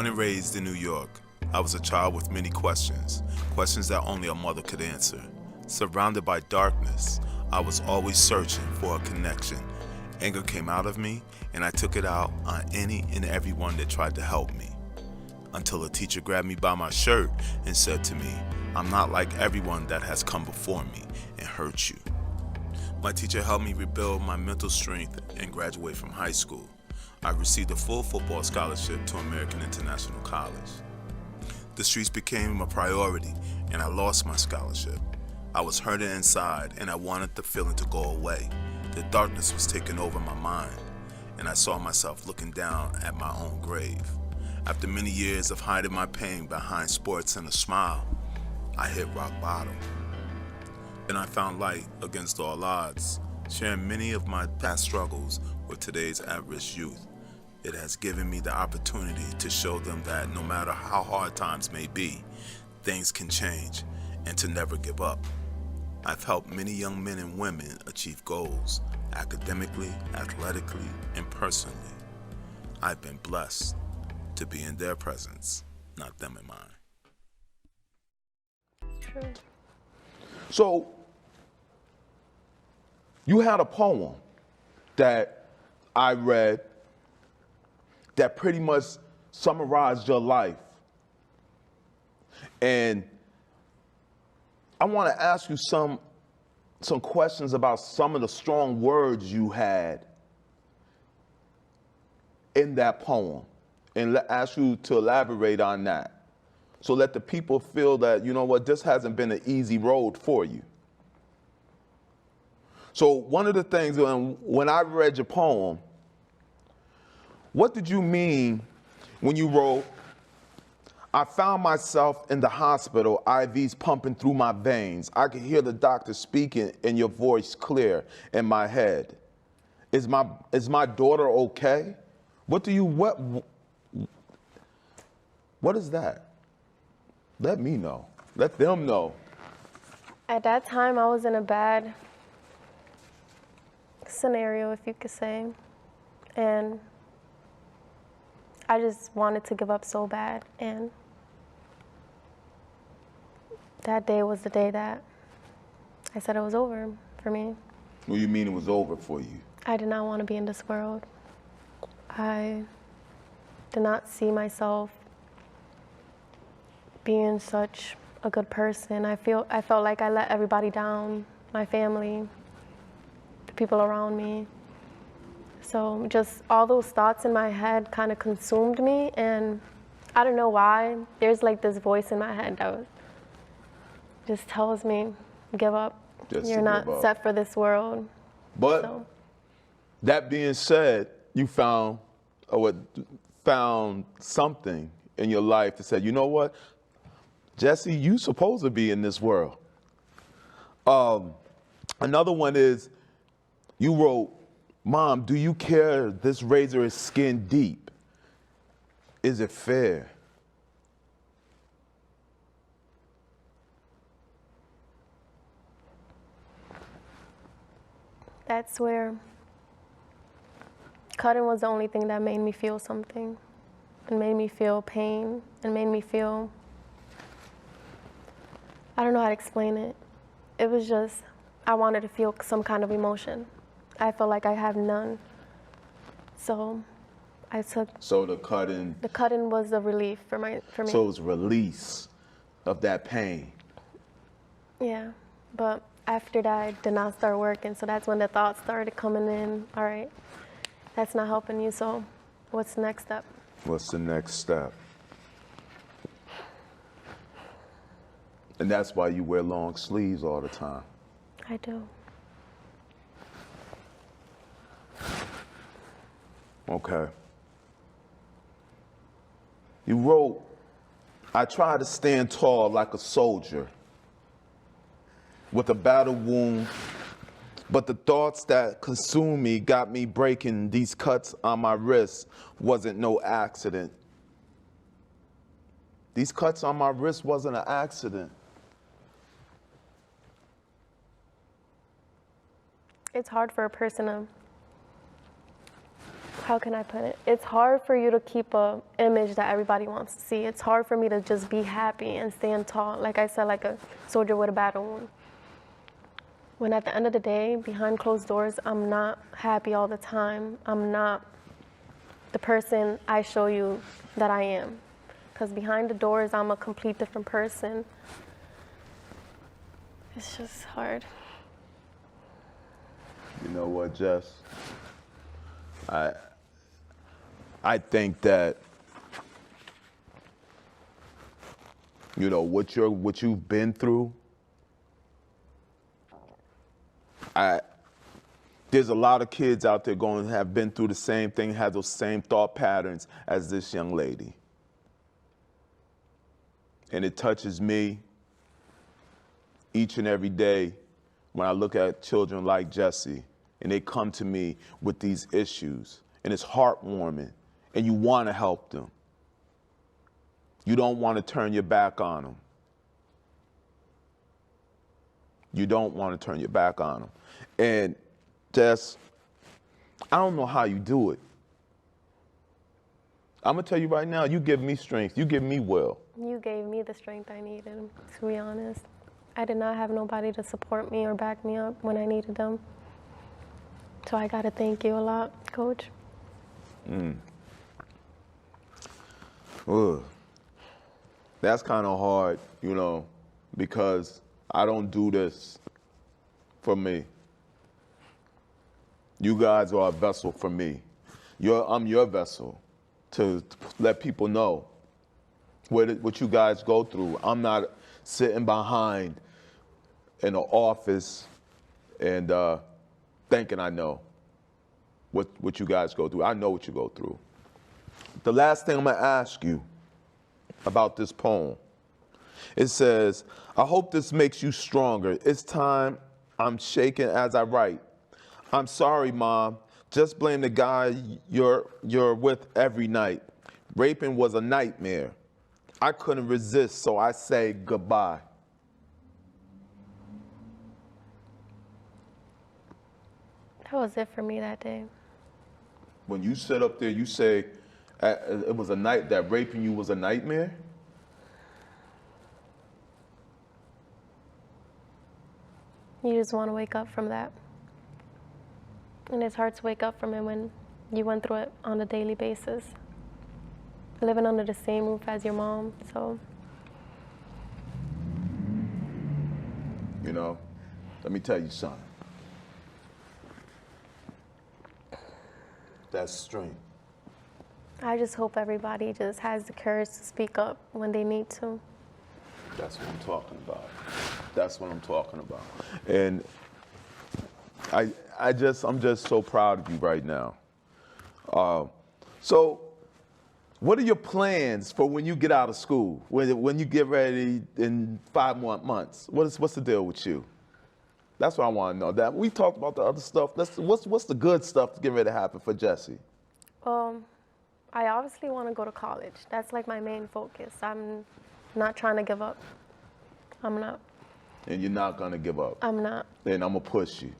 Born and raised in New York, I was a child with many questions, questions that only a mother could answer. Surrounded by darkness, I was always searching for a connection. Anger came out of me, and I took it out on any and everyone that tried to help me. Until a teacher grabbed me by my shirt and said to me, "I'm not like everyone that has come before me and hurt you." My teacher helped me rebuild my mental strength and graduate from high school. I received a full football scholarship to American International College. The streets became a priority, and I lost my scholarship. I was hurting inside, and I wanted the feeling to go away. The darkness was taking over my mind, and I saw myself looking down at my own grave. After many years of hiding my pain behind sports and a smile, I hit rock bottom. And I found light against all odds, sharing many of my past struggles with today's at-risk youth. It has given me the opportunity to show them that no matter how hard times may be, things can change, and to never give up. I've helped many young men and women achieve goals, academically, athletically, and personally. I've been blessed to be in their presence, not them in mine. True. So, you had a poem that I read that pretty much summarized your life. And I want to ask you some questions about some of the strong words you had in that poem, and ask you to elaborate on that. So let the people feel that, you know what, this hasn't been an easy road for you. So one of the things, when I read your poem, what did you mean when you wrote, "I found myself in the hospital, IVs pumping through my veins. I could hear the doctor speaking and your voice clear in my head. Is my daughter okay?" What is that? Let me know. Let them know. At that time, I was in a bad scenario, if you could say. And I just wanted to give up so bad. And that day was the day that I said it was over for me. What do you mean it was over for you? I did not want to be in this world. I did not see myself being such a good person. I felt like I let everybody down, my family, the people around me. So just all those thoughts in my head kind of consumed me, and I don't know why. There's like this voice in my head that just tells me, give up. You're not set for this world. But that being said, you found something in your life that said, you know what, Jessie, you supposed to be in this world. Another one is, you wrote, "Mom, do you care this razor is skin deep? Is it fair?" That's where cutting was the only thing that made me feel something. It made me feel pain, and made me feel, I don't know how to explain it. It was just, I wanted to feel some kind of emotion. I felt like I have none. So I took. So the cutting. The cutting was a relief for me. So it was release of that pain. Yeah, but after that, I did not start working. So that's when the thoughts started coming in. All right, that's not helping you. So what's the next step? What's the next step? And that's why you wear long sleeves all the time. I do. Okay. You wrote, "I try to stand tall like a soldier with a battle wound, but the thoughts that consume me got me breaking. These cuts on my wrist wasn't no accident." These cuts on my wrist wasn't an accident. It's hard for a person to how can I put it? It's hard for you to keep a image that everybody wants to see. It's hard for me to just be happy and stand tall, like I said, like a soldier with a battle wound. When at the end of the day, behind closed doors, I'm not happy all the time. I'm not the person I show you that I am. Because behind the doors, I'm a complete different person. It's just hard. You know what, Jess? I think that, you know, what you've been through, there's a lot of kids out there going to have been through the same thing, have those same thought patterns as this young lady. And it touches me each and every day when I look at children like Jessie and they come to me with these issues, and it's heartwarming, and you want to help them. You don't want to turn your back on them. You don't want to turn your back on them. And Jess, I don't know how you do it. I'm going to tell you right now, you give me strength. You give me will. You gave me the strength I needed, to be honest. I did not have nobody to support me or back me up when I needed them. So I got to thank you a lot, Coach. Ugh. That's kind of hard, you know, because I don't do this for me. You guys are a vessel for me. I'm your vessel to let people know what you guys go through. I'm not sitting behind in an office and thinking I know what you guys go through. I know what you go through. The last thing I'm going to ask you about this poem, it says, I hope this makes you stronger. It's time I'm shaking as I write. I'm sorry, Mom. Just blame the guy you're with every night. Raping was a nightmare. I couldn't resist, so I say goodbye. That was it for me that day. When you sit up there, you say it was a night that raping you was a nightmare? You just want to wake up from that. And it's hard to wake up from it when you went through it on a daily basis. Living under the same roof as your mom, so. You know, let me tell you something. That's strength. I just hope everybody just has the courage to speak up when they need to. That's what I'm talking about. That's what I'm talking about. And I'm just so proud of you right now. So what are your plans for when you get out of school? When you get ready in 5 more months? What's the deal with you? That's what I want to know. That we talked about the other stuff. What's the good stuff to get ready to happen for Jessie? I obviously want to go to college. That's like my main focus. I'm not trying to give up. I'm not. And you're not gonna give up. I'm not. Then I'm gonna push you.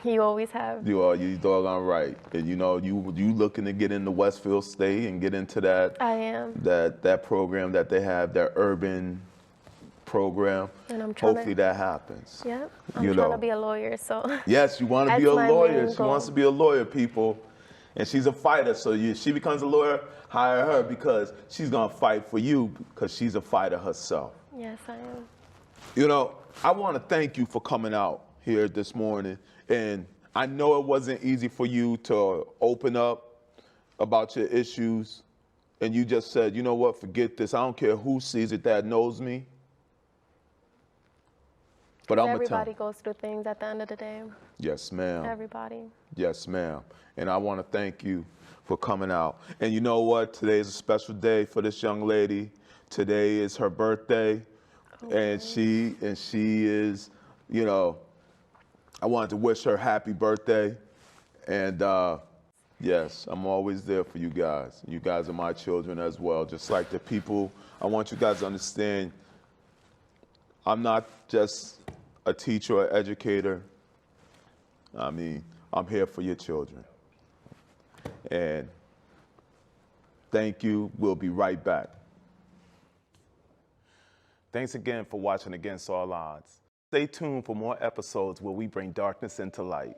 You always have. You doggone right. And you know, you looking to get into Westfield State and get into that. I am. That program that they have, that urban program. And I'm trying Hopefully that happens. Yep. I'm trying to be a lawyer, so. Yes, you want to be a lawyer. She wants to be a lawyer, people. And she's a fighter, so she becomes a lawyer, hire her because she's gonna fight for you because she's a fighter herself. Yes, I am. You know, I want to thank you for coming out here this morning. And I know it wasn't easy for you to open up about your issues. And you just said, you know what, forget this. I don't care who sees it that knows me. But I'm everybody goes through things at the end of the day. Yes, ma'am. Everybody. Yes, ma'am. And I want to thank you for coming out. And you know what? Today is a special day for this young lady. Today is her birthday. And she is, you know, I wanted to wish her happy birthday. And yes, I'm always there for you guys. You guys are my children as well. Just like the people, I want you guys to understand, I'm not just a teacher or educator. I mean, I'm here for your children. And thank you. We'll be right back. Thanks again for watching Against All Odds. Stay tuned for more episodes where we bring darkness into light.